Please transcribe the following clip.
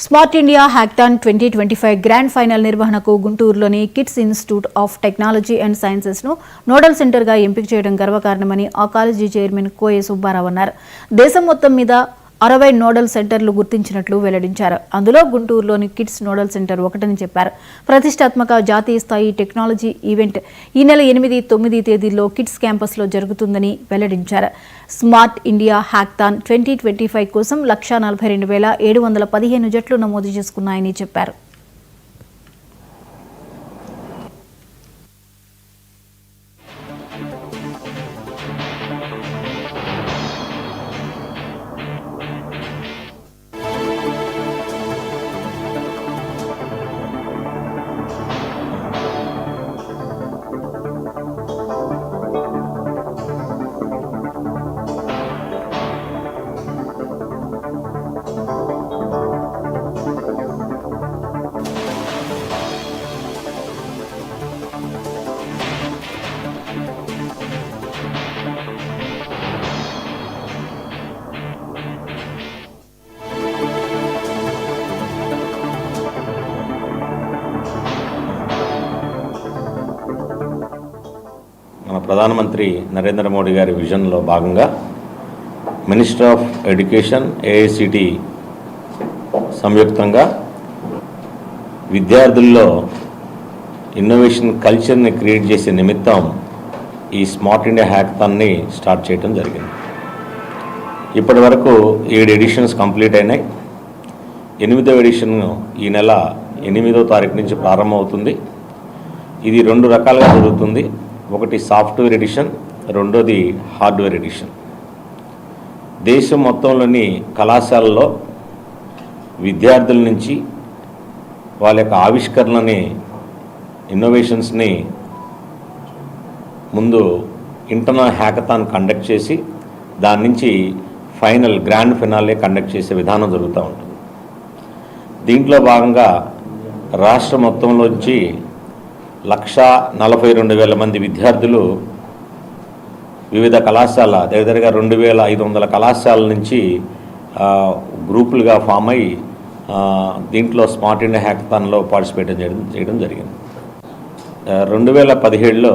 Smart India hackathon 2025 grand final నిర్వహణకు గుంటూరులోని KITS institute of technology and sciences ను nodal సెంటర్గా ఎంపిక చేయడం గర్వకారణమని ఆ కాలేజీ చైర్మన్ కోయ సుబ్బారావు అన్నారు. దేశం మొత్తం మీద 60 నోడల్ సెంటర్లు గుర్తించినట్లు వెల్లడించారు. అందులో గుంటూరులోని కిట్స్ నోడల్ సెంటర్ ఒకటని చెప్పారు. ప్రతిష్టాత్మక జాతీయ స్థాయి టెక్నాలజీ ఈవెంట్ ఈ నెల 8, 9 తేదీల్లో కిట్స్ క్యాంపస్లో జరుగుతుందని వెల్లడించారు. స్మార్ట్ ఇండియా హ్యాకథాన్ 2025 కోసం 1,42,715 జట్లు నమోదు చేసుకున్నాయని చెప్పారు. మన ప్రధానమంత్రి నరేంద్ర మోడీ గారి విజన్లో భాగంగా మినిస్టర్ ఆఫ్ ఎడ్యుకేషన్ AICTE సంయుక్తంగా విద్యార్థుల్లో ఇన్నోవేషన్ కల్చర్ని క్రియేట్ చేసే నిమిత్తం ఈ స్మార్ట్ ఇండియా హ్యాకథాన్ని స్టార్ట్ చేయడం జరిగింది. ఇప్పటి వరకు 7 ఎడిషన్స్ కంప్లీట్ అయినాయి. 8వ ఎడిషన్ ఈ నెల 8వ తారీఖు నుంచి ప్రారంభమవుతుంది. ఇది 2 రకాలుగా జరుగుతుంది. ఒకటి సాఫ్ట్వేర్ ఎడిషన్, రెండోది హార్డ్వేర్ ఎడిషన్. దేశం మొత్తంలోని కళాశాలలో విద్యార్థుల నుంచి వాళ్ళ యొక్క ఆవిష్కరణని, ఇన్నోవేషన్స్ని ముందు ఇంటర్నల్ హ్యాకథాన్ కండక్ట్ చేసి దాని నుంచి ఫైనల్ గ్రాండ్ ఫినాలే కండక్ట్ చేసే విధానం జరుగుతూ ఉంటుంది. దీంట్లో భాగంగా రాష్ట్ర మొత్తంలోంచి 1,42,000 మంది విద్యార్థులు వివిధ కళాశాల దగ్గరగా 2,500 కళాశాలల నుంచి గ్రూపులుగా ఫామ్ అయ్యి దీంట్లో స్మార్ట్ ఇండియా హ్యాకథాన్లో పార్టిసిపేట్ చేయడం జరిగింది. 2017లో